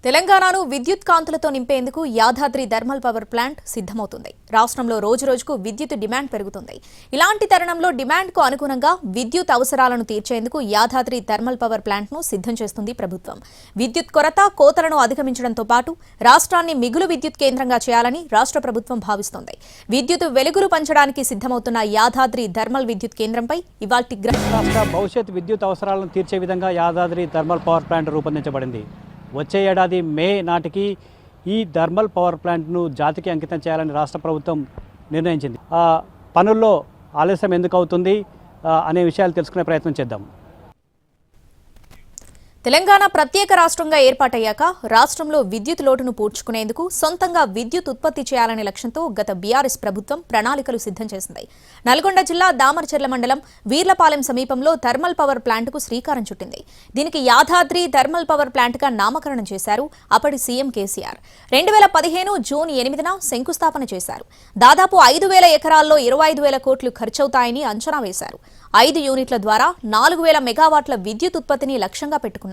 తెలంగాణను విద్యుత్ కాంతులతో నింపేందుకు యాదాద్రి థర్మల్ పవర్ ప్లాంట్ సిద్ధమవుతుంది. రాష్ట్రంలో రోజురోజుకు విద్యుత్ డిమాండ్ పెరుగుతుంది. ఇలాంటి తరుణంలో డిమాండ్కు అనుగుణంగా విద్యుత్ అవసరాలను తీర్చేందుకు యాదాద్రి థర్మల్ పవర్ ప్లాంట్ను సిద్ధం చేస్తుంది ప్రభుత్వం. విద్యుత్ కొరత, కోతలను అధిగమించడంతో పాటు రాష్ట్రాన్ని మిగులు విద్యుత్ కేంద్రంగా చేయాలని రాష్ట్ర ప్రభుత్వం భావిస్తోంది. విద్యుత్ వెలుగులు పంచడానికి సిద్ధమవుతున్న యాదాద్రి థర్మల్ విద్యుత్ కేంద్రంపై ఇవాల్టి రాష్ట్ర భవిష్యత్ విద్యుత్ అవసరాలను తీర్చే విధంగా యాదాద్రి థర్మల్ పవర్ ప్లాంట్ రూపొందించబడింది. వచ్చే ఏడాది మే నాటికి ఈ థర్మల్ పవర్ ప్లాంట్ను జాతికి అంకితం చేయాలని రాష్ట్ర ప్రభుత్వం నిర్ణయించింది. పనుల్లో ఆలస్యం ఎందుకు అవుతుంది అనే విషయాలు తెలుసుకునే ప్రయత్నం చేద్దాం. తెలంగాణ ప్రత్యేక రాష్ట్రంగా ఏర్పాటయ్యాక రాష్ట్రంలో విద్యుత్ లోటును పూడ్చుకునేందుకు సొంతంగా విద్యుత్ ఉత్పత్తి చేయాలనే లక్ష్యంతో గత బీఆర్ఎస్ ప్రభుత్వం ప్రణాళికలు సిద్ధం చేసింది. నల్గొండ జిల్లా దామరచెర్ల మండలం వీర్లపాలెం సమీపంలో థర్మల్ పవర్ ప్లాంట్కు శ్రీకారం చుట్టింది. దీనికి యాదాద్రి థర్మల్ పవర్ ప్లాంట్గా నామకరణం చేశారు అప్పటి సీఎం కేసీఆర్. 2015 జూన్ 8న శంకుస్థాపన చేశారు. దాదాపు 5,000 ఎకరాల్లో 25,000 కోట్లు ఖర్చవుతాయని అంచనా వేశారు. 5 యూనిట్ల ద్వారా 4,000 మెగావాట్ల విద్యుత్ ఉత్పత్తిని లక్ష్యంగా పెట్టుకున్నారు.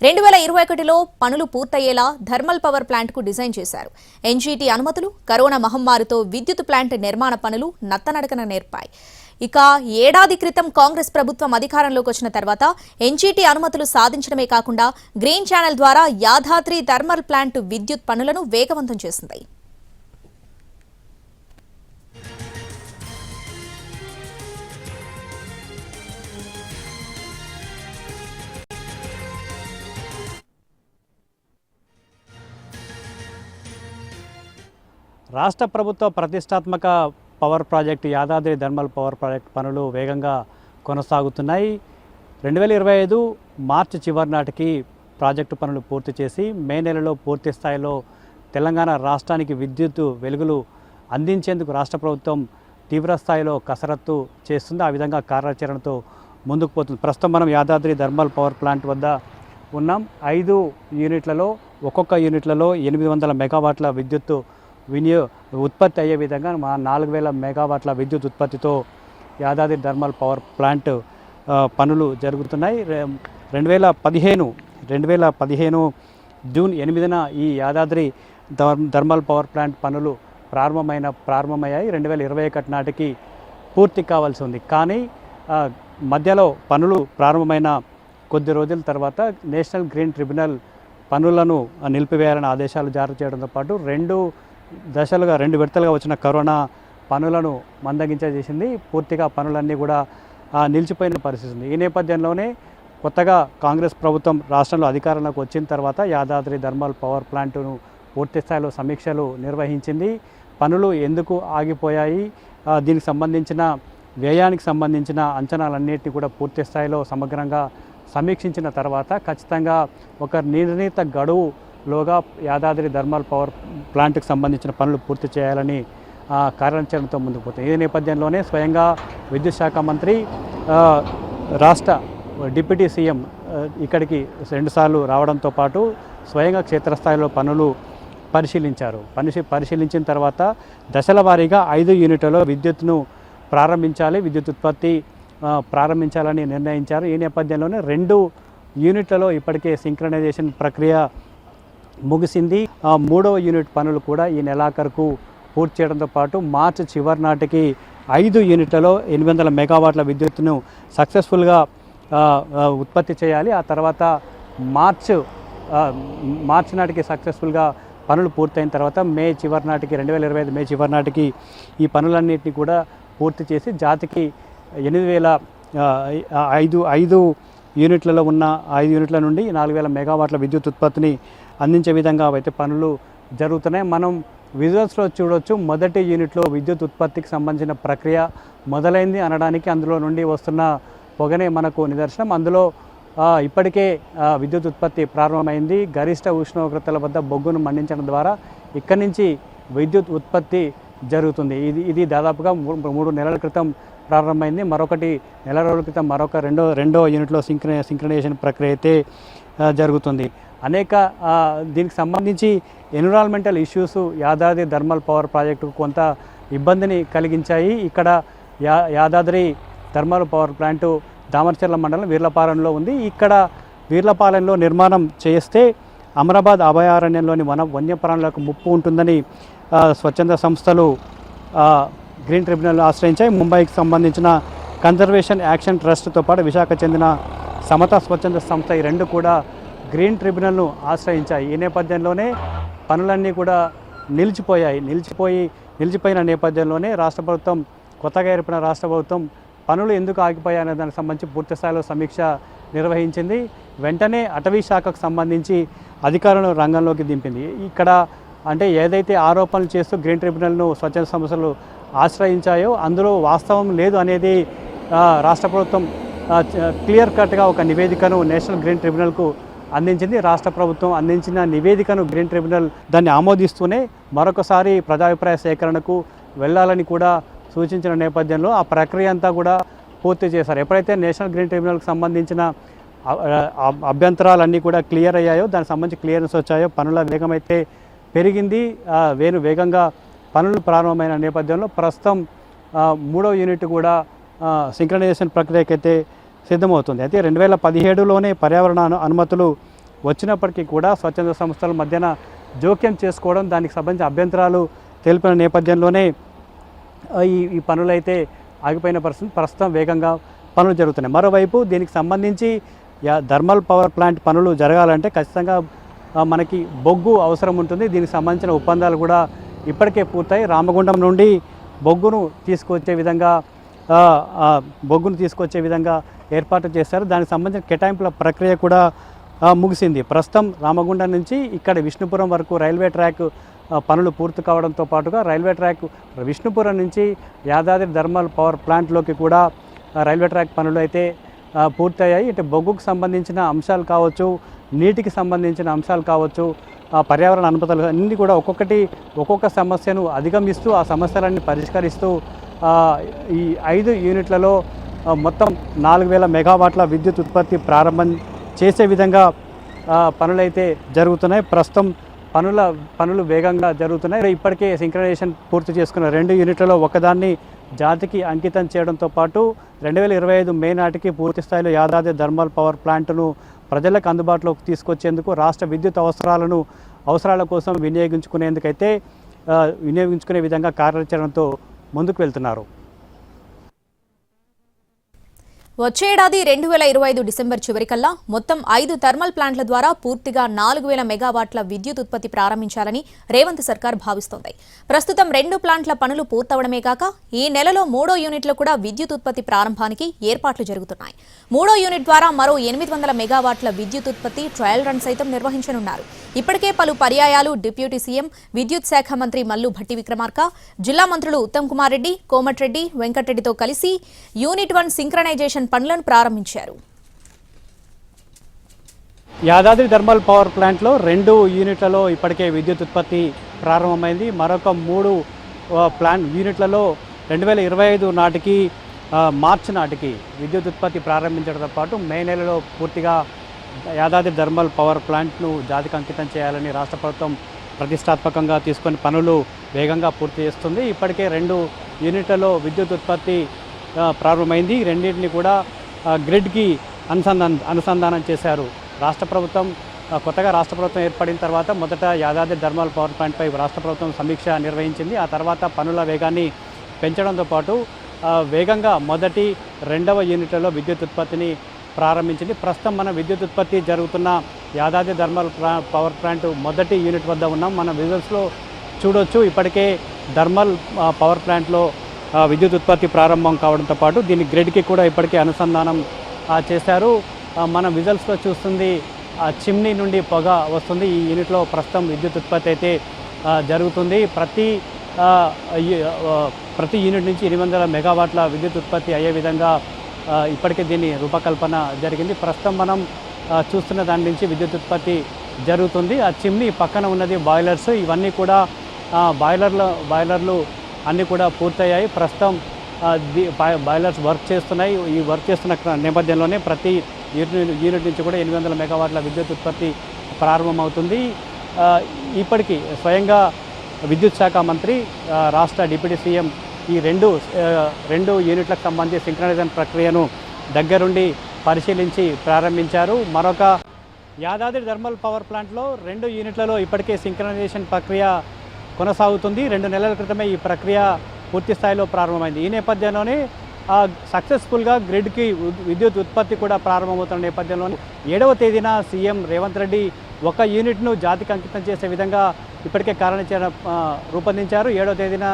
2021లో పనులు పూర్తయ్యేలా థర్మల్ పవర్ ప్లాంట్కు డిజైన్ చేశారు. ఎన్జీటీ అనుమతులు, కరోనా మహమ్మారితో విద్యుత్ ప్లాంట్ నిర్మాణ పనులు నత్తనడకన నేర్పాయి. ఇక ఏడాది క్రితం కాంగ్రెస్ ప్రభుత్వం అధికారంలోకి వచ్చిన తర్వాత ఎన్జీటీ అనుమతులు సాధించడమే కాకుండా గ్రీన్ ఛానల్ ద్వారా యాదాద్రి థర్మల్ ప్లాంట్ విద్యుత్ పనులను వేగవంతం చేసింది. రాష్ట్ర ప్రభుత్వ ప్రతిష్టాత్మక power project Yadadri thermal power project పనులు వేగంగా కొనసాగుతున్నాయి. 2025 మార్చి చివరి నాటికి ప్రాజెక్టు పనులు పూర్తి చేసి మే నెలలో పూర్తి స్థాయిలో తెలంగాణ రాష్ట్రానికి విద్యుత్ వెలుగులు అందించేందుకు రాష్ట్ర ప్రభుత్వం తీవ్రస్థాయిలో కసరత్తు చేస్తుంది. ఆ విధంగా కార్యాచరణతో ముందుకు పోతుంది. ప్రస్తుతం మనం యాదాద్రి థర్మల్ పవర్ ప్లాంట్ వద్ద ఉన్నాం. 5 యూనిట్లలో ఒక్కొక్క యూనిట్లలో 800 మెగావాట్ల విద్యుత్ ఉత్పత్తి అయ్యే విధంగా 4,000 మెగావాట్ల విద్యుత్ ఉత్పత్తితో యాదాద్రి థర్మల్ పవర్ ప్లాంట్ పనులు జరుగుతున్నాయి. 2015 జూన్ 8న ఈ యాదాద్రి థర్మల్ పవర్ ప్లాంట్ పనులు ప్రారంభమయ్యాయి. 2021 నాటికి పూర్తి కావాల్సి ఉంది. కానీ మధ్యలో పనులు ప్రారంభమైన కొద్ది రోజుల తర్వాత నేషనల్ గ్రీన్ ట్రిబ్యునల్ పనులను నిలిపివేయాలని ఆదేశాలు జారీ చేయడంతో పాటు 2 విడతలుగా వచ్చిన కరోనా పనులను మందగించేసింది. పూర్తిగా పనులన్నీ కూడా నిలిచిపోయిన పరిస్థితి ఉంది. ఈ నేపథ్యంలోనే కొత్తగా కాంగ్రెస్ ప్రభుత్వం రాష్ట్రంలో అధికారంలోకి వచ్చిన తర్వాత యాదాద్రి థర్మల్ పవర్ ప్లాంటును పూర్తి స్థాయిలో సమీక్షలు నిర్వహించింది. పనులు ఎందుకు ఆగిపోయాయి, దీనికి సంబంధించిన వ్యయానికి సంబంధించిన అంచనాలన్నింటినీ కూడా పూర్తి స్థాయిలో సమగ్రంగా సమీక్షించిన తర్వాత ఖచ్చితంగా ఒక నిర్ణీత గడువులోగా యాదాద్రి థర్మల్ పవర్ ప్లాంట్కి సంబంధించిన పనులు పూర్తి చేయాలని కార్యాచరణతో ముందుకు పోతుంది. ఈ నేపథ్యంలోనే స్వయంగా విద్యుత్ శాఖ మంత్రి రాష్ట్ర డిప్యూటీ సీఎం ఇక్కడికి 2 సార్లు రావడంతో పాటు స్వయంగా క్షేత్రస్థాయిలో పనులు పరిశీలించారు. పరిశీలించిన తర్వాత దశల వారీగా 5 యూనిట్లలో విద్యుత్ను విద్యుత్ ఉత్పత్తి ప్రారంభించాలని నిర్ణయించారు. ఈ నేపథ్యంలోనే 2 యూనిట్లలో ఇప్పటికే సింక్రనైజేషన్ ప్రక్రియ ముగిసింది. 3వ యూనిట్ పనులు కూడా ఈ నెలాఖరుకు పూర్తి చేయడంతో పాటు మార్చి చివరి నాటికి 5 యూనిట్లలో 800 మెగావాట్ల విద్యుత్తును సక్సెస్ఫుల్గా ఉత్పత్తి చేయాలి. ఆ తర్వాత మార్చి నాటికి సక్సెస్ఫుల్గా పనులు పూర్తయిన తర్వాత 2025 మే చివరి నాటికి ఈ పనులన్నింటినీ కూడా పూర్తి చేసి జాతికి 5 యూనిట్లలో ఉన్న 5 యూనిట్ల నుండి 4,000 మెగావాట్ల విద్యుత్ ఉత్పత్తిని అందించే విధంగా అయితే పనులు జరుగుతున్నాయి. మనం విజువల్స్లో చూడవచ్చు. మొదటి యూనిట్లో విద్యుత్ ఉత్పత్తికి సంబంధించిన ప్రక్రియ మొదలైంది అనడానికి అందులో నుండి వస్తున్న పొగనే మనకు నిదర్శనం. అందులో ఇప్పటికే విద్యుత్ ఉత్పత్తి ప్రారంభమైంది. గరిష్ట ఉష్ణోగ్రతల వద్ద బొగ్గును మండించడం ద్వారా ఇక్కడి నుంచి విద్యుత్ ఉత్పత్తి జరుగుతుంది. ఇది దాదాపుగా 3 నెలల క్రితం ప్రారంభమైంది. మరొకటి నెల రోజుల క్రితం మరొక రెండో యూనిట్లో సింక్రనైజేషన్ ప్రక్రియ అయితే జరుగుతుంది. అనేక దీనికి సంబంధించి environmental issues Yadadri thermal power ప్రాజెక్టుకు కొంత ఇబ్బందిని కలిగించాయి. ఇక్కడ Yadadri thermal power plant Damaracherla మండలం వీర్లపాలెంలో ఉంది. ఇక్కడ వీర్లపాలెంలో నిర్మాణం చేస్తే అమరాబాద్ అభయారణ్యంలోని వన్యప్రాణులకు ముప్పు ఉంటుందని స్వచ్ఛంద సంస్థలు గ్రీన్ ట్రిబ్యునల్ ఆశ్రయించాయి. ముంబైకి సంబంధించిన కన్జర్వేషన్ యాక్షన్ ట్రస్ట్తో పాటు విశాఖ చెందిన సమతా స్వచ్ఛంద సంస్థ ఈ రెండు కూడా గ్రీన్ ట్రిబ్యునల్ను ఆశ్రయించాయి. ఈ నేపథ్యంలోనే పనులన్నీ కూడా నిలిచిపోయిన నేపథ్యంలోనే రాష్ట్ర ప్రభుత్వం కొత్తగా ఏర్పడిన రాష్ట్ర ప్రభుత్వం పనులు ఎందుకు ఆగిపోయాయనే దానికి సంబంధించి పూర్తి స్థాయిలో సమీక్ష నిర్వహించింది. వెంటనే అటవీ శాఖకు సంబంధించి అధికారులను రంగంలోకి దింపింది. ఇక్కడ అంటే ఏదైతే ఆరోపణలు చేస్తూ గ్రీన్ ట్రిబ్యునల్ను స్వచ్ఛంద సంస్థలు ఆశ్రయించాయో అందులో వాస్తవం లేదు అనేది రాష్ట్ర ప్రభుత్వం క్లియర్ కట్గా ఒక నివేదికను నేషనల్ గ్రీన్ ట్రిబ్యునల్కు అందించింది. రాష్ట్ర ప్రభుత్వం అందించిన నివేదికను గ్రీన్ ట్రిబ్యునల్ దాన్ని ఆమోదిస్తూనే మరొకసారి ప్రజాభిప్రాయ సేకరణకు వెళ్ళాలని కూడా సూచించిన నేపథ్యంలో ఆ ప్రక్రియ అంతా కూడా పూర్తి చేశారు. ఎప్పుడైతే నేషనల్ గ్రీన్ ట్రిబ్యునల్కి సంబంధించిన అభ్యంతరాలన్నీ కూడా క్లియర్ అయ్యాయో, దానికి సంబంధించి క్లియరెన్స్ వచ్చాయో, పనుల వేగం అయితే పెరిగింది. వేగంగా పనులు ప్రారంభమైన నేపథ్యంలో ప్రస్తుతం 3వ యూనిట్ కూడా సింక్రనైజేషన్ ప్రక్రియకైతే సిద్ధమవుతుంది. అయితే 2017లోనే పర్యావరణ అనుమతులు వచ్చినప్పటికీ కూడా స్వచ్ఛంద సంస్థల మధ్యన జోక్యం చేసుకోవడం, దానికి సంబంధించిన అభ్యంతరాలు తెలిపిన నేపథ్యంలోనే ఈ పనులైతే ఆగిపోయిన పరిస్థితి. ప్రస్తుతం వేగంగా పనులు జరుగుతున్నాయి. మరోవైపు దీనికి సంబంధించి థర్మల్ పవర్ ప్లాంట్ పనులు జరగాలంటే ఖచ్చితంగా మనకి బొగ్గు అవసరం ఉంటుంది. దీనికి సంబంధించిన ఒప్పందాలు కూడా ఇప్పటికే పూర్తయి రామగుండం నుండి బొగ్గును తీసుకొచ్చే విధంగా ఏర్పాటు చేశారు. దానికి సంబంధించిన కేటాయింపుల ప్రక్రియ కూడా ముగిసింది. ప్రస్తుతం రామగుండం నుంచి ఇక్కడ విష్ణుపురం వరకు రైల్వే ట్రాక్ పనులు పూర్తి కావడంతో పాటుగా రైల్వే ట్రాక్ విష్ణుపురం నుంచి యాదాద్రి థర్మల్ పవర్ ప్లాంట్లోకి కూడా రైల్వే ట్రాక్ పనులు అయితే పూర్తయ్యాయి. ఇటు బొగ్గుకు సంబంధించిన అంశాలు కావచ్చు, నీటికి సంబంధించిన అంశాలు కావచ్చు, పర్యావరణ అనుమతులు అన్నీ కూడా ఒక్కొక్క సమస్యను అధిగమిస్తూ ఆ సమస్యలన్నీ పరిష్కరిస్తూ ఈ 5 యూనిట్లలో మొత్తం 4000 మెగావాట్ల విద్యుత్ ఉత్పత్తి ప్రారంభం చేసే విధంగా పనులైతే జరుగుతున్నాయి. ప్రస్తుతం పనులు వేగంగా జరుగుతున్నాయి. ఇప్పటికే సింక్రనైజేషన్ పూర్తి చేసుకున్న 2 యూనిట్లలో ఒకదాన్ని జాతికి అంకితం చేయడంతో పాటు 2025 మే నాటికి పూర్తి స్థాయిలో యాదాద్రి థర్మల్ పవర్ ప్లాంట్ను ప్రజలకు అందుబాటులోకి తీసుకొచ్చేందుకు రాష్ట్ర విద్యుత్ అవసరాల కోసం వినియోగించుకునే విధంగా కార్యాచరణతో ముందుకు వెళ్తున్నారు. వచ్చే ఏడాది 2025 డిసెంబర్ చివరికల్లా మొత్తం 5 థర్మల్ ప్లాంట్ల ద్వారా పూర్తిగా 4000 మెగావాట్ల విద్యుత్ ఉత్పత్తి ప్రారంభించాలని రేవంత్ సర్కార్ భావిస్తోంది. ప్రస్తుతం 2 ప్లాంట్ల పనులు పూర్తవడమే కాక ఈ నెలలో 3వ యూనిట్లో కూడా విద్యుత్ ఉత్పత్తి ప్రారంభానికి ఏర్పాట్లు జరుగుతున్నాయి. 3వ యూనిట్ ద్వారా మరో 800 మెగావాట్ల విద్యుత్ ఉత్పత్తి ట్రయల్ రన్ సైతం నిర్వహించనున్నారు. ఇప్పటికే పలు పర్యాయాలు డిప్యూటీ సీఎం, విద్యుత్ శాఖ మంత్రి మల్లు భట్టి విక్రమార్క, జిల్లా మంత్రులు ఉత్తమ్ కుమార్ రెడ్డి, కోమటిరెడ్డి, వెంకటరెడ్డితో కలిసి యూనిట్ 1 సింక్రనైజేషన్ పనులను ప్రారంభించారు. యాదాద్రి థర్మల్ పవర్ ప్లాంట్లో 2 యూనిట్లలో ఇప్పటికే విద్యుత్ ఉత్పత్తి ప్రారంభమైంది. మరొక 3 యూనిట్లలో 2025 నాటికి మార్చి నాటికి విద్యుత్ ఉత్పత్తి ప్రారంభించడంతో పాటు మే నెలలో పూర్తిగా యాదాద్రి థర్మల్ పవర్ ప్లాంట్ను జాతికి అంకితం చేయాలని రాష్ట్ర ప్రభుత్వం ప్రతిష్టాత్మకంగా తీసుకొని పనులు వేగంగా పూర్తి చేస్తుంది. ఇప్పటికే 2 యూనిట్లలో విద్యుత్ ఉత్పత్తి ప్రారంభమైంది. రెండింటిని కూడా గ్రిడ్కి అనుసంధానం చేశారు. కొత్తగా రాష్ట్ర ప్రభుత్వం ఏర్పడిన తర్వాత మొదట యాదాద్రి థర్మల్ పవర్ ప్లాంట్పై రాష్ట్ర ప్రభుత్వం సమీక్ష నిర్వహించింది. ఆ తర్వాత పనుల వేగాన్ని పెంచడంతో పాటు వేగంగా మొదటి 2వ యూనిట్లలో విద్యుత్ ఉత్పత్తిని ప్రారంభించింది. ప్రస్తుతం మన విద్యుత్ ఉత్పత్తి జరుగుతున్న యాదాద్రి థర్మల్ పవర్ ప్లాంట్ మొదటి యూనిట్ వద్ద ఉన్నాం. మన విజువల్స్లో చూడొచ్చు. ఇప్పటికే థర్మల్ పవర్ ప్లాంట్లో విద్యుత్ ఉత్పత్తి ప్రారంభం కావడంతో పాటు దీని గ్రిడ్కి కూడా ఇప్పటికే అనుసంధానం చేశారు. మన విజువల్స్లో చూస్తుంది చిమ్నీ నుండి పొగ వస్తుంది. ఈ యూనిట్లో ప్రస్తుతం విద్యుత్ ఉత్పత్తి అయితే జరుగుతుంది. ప్రతి యూనిట్ నుంచి 800 మెగావాట్ల విద్యుత్ ఉత్పత్తి అయ్యే విధంగా ఇప్పటికే దీని రూపకల్పన జరిగింది. ప్రస్తుతం మనం చూస్తున్న దాని నుంచి విద్యుత్ ఉత్పత్తి జరుగుతుంది. ఆ చిమ్నీ పక్కన ఉన్నది బాయిలర్స్. ఇవన్నీ కూడా బాయిలర్లు అన్నీ కూడా పూర్తయ్యాయి. ప్రస్తుతం బాయిలర్స్ వర్క్ చేస్తున్నాయి. ఈ వర్క్ చేస్తున్న నేపథ్యంలోనే ప్రతి యూనిట్ నుంచి కూడా 800 మెగావాట్ల విద్యుత్ ఉత్పత్తి ప్రారంభమవుతుంది. ఇప్పటికీ స్వయంగా విద్యుత్ శాఖ మంత్రి, రాష్ట్ర డిప్యూటీ సీఎం ఈ 2 యూనిట్లకు సంబంధించి సింక్రనైజేషన్ ప్రక్రియను దగ్గరుండి పరిశీలించి ప్రారంభించారు. మరొక యాదాద్రి థర్మల్ పవర్ ప్లాంట్లో 2 యూనిట్లలో ఇప్పటికే సింక్రనైజేషన్ ప్రక్రియ కొనసాగుతుంది. 2 నెలల క్రితమే ఈ ప్రక్రియ పూర్తి స్థాయిలో ప్రారంభమైంది. ఈ నేపథ్యంలోనే సక్సెస్ఫుల్గా గ్రిడ్కి విద్యుత్ ఉత్పత్తి కూడా ప్రారంభమవుతున్న నేపథ్యంలోనే 7వ తేదీన సీఎం రేవంత్ రెడ్డి 1 యూనిట్ను జాతికి అంకితం చేసే విధంగా ఇప్పటికే కార్యాచరణ రూపొందించారు. 7వ తేదీన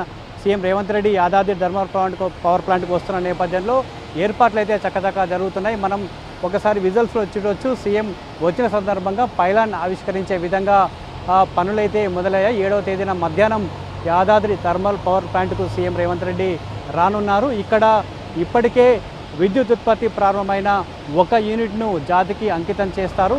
CM Revanth Reddy Yadadri thermal power ప్లాంట్కు వస్తున్న నేపథ్యంలో ఏర్పాట్లు అయితే చక్కచక్క జరుగుతున్నాయి. మనం ఒకసారి విజువల్స్లో చూడవచ్చు. సీఎం వచ్చిన సందర్భంగా పైలాన్ ఆవిష్కరించే విధంగా పనులైతే మొదలయ్యాయి. 7వ తేదీన మధ్యాహ్నం యాదాద్రి థర్మల్ పవర్ ప్లాంట్కు సీఎం రేవంత్ రెడ్డి రానున్నారు. ఇక్కడ ఇప్పటికే విద్యుత్ ఉత్పత్తి ప్రారంభమైన 1 యూనిట్ను జాతికి అంకితం చేస్తారు.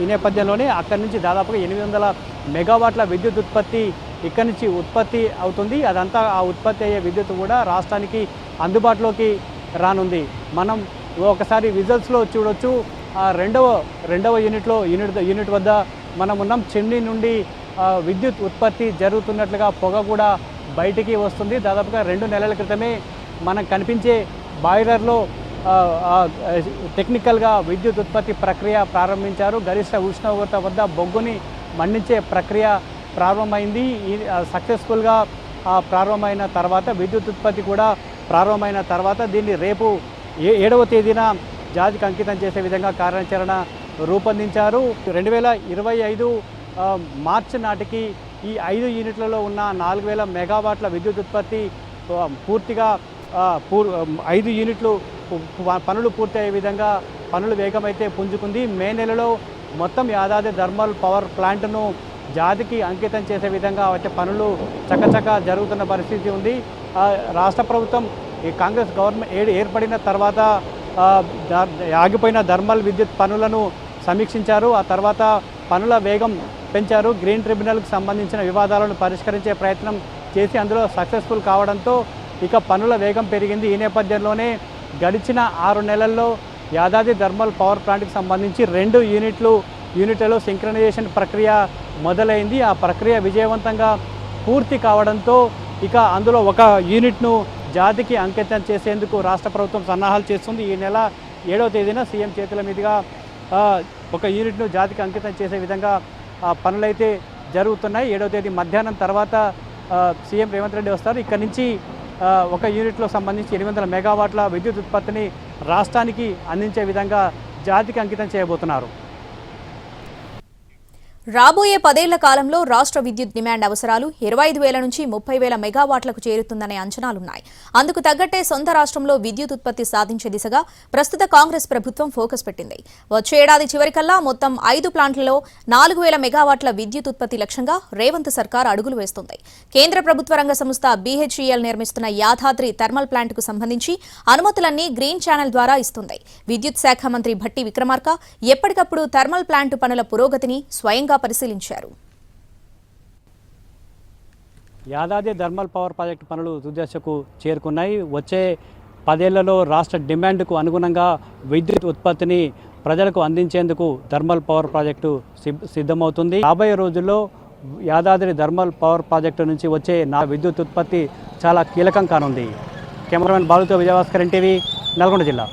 ఈ నేపథ్యంలోనే అక్కడి నుంచి దాదాపుగా 800 మెగావాట్ల విద్యుత్ ఉత్పత్తి ఇక్కడి నుంచి ఉత్పత్తి అవుతుంది. అదంతా ఆ ఉత్పత్తి అయ్యే విద్యుత్ కూడా రాష్ట్రానికి అందుబాటులోకి రానుంది. మనం ఒకసారి విజువల్స్లో చూడొచ్చు. రెండవ యూనిట్ వద్ద మనం ఉన్నాం. చిమ్నీ నుండి విద్యుత్ ఉత్పత్తి జరుగుతున్నట్లుగా పొగ కూడా బయటికి వస్తుంది. దాదాపుగా 2 నెలల క్రితమే మనకు కనిపించే బాయిలర్లో టెక్నికల్గా విద్యుత్ ఉత్పత్తి ప్రక్రియ ప్రారంభించారు. గరిష్ట ఉష్ణోగ్రత వద్ద బొగ్గుని మండించే ప్రక్రియ ప్రారంభమైంది. సక్సెస్ఫుల్గా ప్రారంభమైన తర్వాత విద్యుత్ ఉత్పత్తి కూడా ప్రారంభమైన తర్వాత దీన్ని రేపు 7వ తేదీన జాతికి అంకితం చేసే విధంగా కార్యాచరణ రూపొందించారు. 2025 మార్చి నాటికి ఈ 5 యూనిట్లలో ఉన్న 4000 మెగావాట్ల విద్యుత్ ఉత్పత్తి పూర్తిగా 5 యూనిట్లు పనులు పూర్తి అయ్యే విధంగా పనులు వేగమైతే పుంజుకుంది. మే నెలలో మొత్తం యాదాద్రి థర్మల్ పవర్ ప్లాంట్ను జాతికి అంకితం చేసే విధంగా అయితే పనులు చకచక జరుగుతున్న పరిస్థితి ఉంది. రాష్ట్ర ప్రభుత్వం ఈ కాంగ్రెస్ గవర్నమెంట్ ఏర్పడిన తర్వాత ఆగిపోయిన థర్మల్ విద్యుత్ పనులను సమీక్షించారు. ఆ తర్వాత పనుల వేగం పెంచారు. గ్రీన్ ట్రిబ్యునల్కి సంబంధించిన వివాదాలను పరిష్కరించే ప్రయత్నం చేసి అందులో సక్సెస్ఫుల్ కావడంతో ఇక పనుల వేగం పెరిగింది. ఈ నేపథ్యంలోనే గడిచిన 6 నెలల్లో యాదాద్రి థర్మల్ పవర్ ప్లాంట్కి సంబంధించి 2 యూనిట్లలో సింక్రనైజేషన్ ప్రక్రియ మొదలైంది. ఆ ప్రక్రియ విజయవంతంగా పూర్తి కావడంతో ఇక అందులో 1 యూనిట్ను జాతికి అంకితం చేసేందుకు రాష్ట్ర ప్రభుత్వం సన్నాహాలు చేస్తుంది. ఈ నెల 7వ తేదీన సీఎం చేతుల మీదుగా 1 యూనిట్ను జాతికి అంకితం చేసే విధంగా పనులైతే జరుగుతున్నాయి. 7వ తేదీ మధ్యాహ్నం తర్వాత సీఎం రేవంత్ రెడ్డి వస్తారు. ఇక్కడి నుంచి 1 యూనిట్లో సంబంధించి 800 మెగావాట్ల విద్యుత్ ఉత్పత్తిని రాష్ట్రానికి అందించే విధంగా జాతికి అంకితం చేయబోతున్నారు. రాబోయే 10 ఏళ్ల కాలంలో రాష్ట్ర విద్యుత్ డిమాండ్ అవసరాలు 25,000 నుంచి 30,000 మెగావాట్లకు చేరుతుందనే అంచనాలున్నాయి. అందుకు తగ్గట్టే సొంత రాష్ట్రంలో విద్యుత్ ఉత్పత్తి సాధించే దిశగా ప్రస్తుత కాంగ్రెస్ ప్రభుత్వం ఫోకస్ పెట్టింది. వచ్చే ఏడాది చివరికల్లా మొత్తం 5 ప్లాంట్లలో 4,000 మెగావాట్ల విద్యుత్ ఉత్పత్తి లక్ష్యంగా రేవంత్ సర్కార్ అడుగులు వేస్తోంది. కేంద్ర ప్రభుత్వ రంగ సంస్థ BHEL నిర్మిస్తున్న యాదాద్రి థర్మల్ ప్లాంట్కు సంబంధించి అనుమతులన్నీ గ్రీన్ ఛానల్ ద్వారా ఇస్తుంది. విద్యుత్ శాఖ మంత్రి భట్టి విక్రమార్క ఎప్పటికప్పుడు థర్మల్ ప్లాంట్ పనుల పురోగతిని స్వయంగా పరిశీలించారు. యాదాద్రి థర్మల్ పవర్ ప్రాజెక్టు పనులు తుదిదశకు చేరుకున్నాయి. వచ్చే 10 ఏళ్లలో రాష్ట్ర డిమాండ్కు అనుగుణంగా విద్యుత్ ఉత్పత్తిని ప్రజలకు అందించేందుకు థర్మల్ పవర్ ప్రాజెక్టు సిద్ధమవుతుంది. రాబోయే రోజుల్లో యాదాద్రి థర్మల్ పవర్ ప్రాజెక్టు నుంచి వచ్చే విద్యుత్ ఉత్పత్తి చాలా కీలకం కానుంది. కెమెరామెన్ బాలుతో విజయభాస్కర్, NTV, నల్గొండ జిల్లా.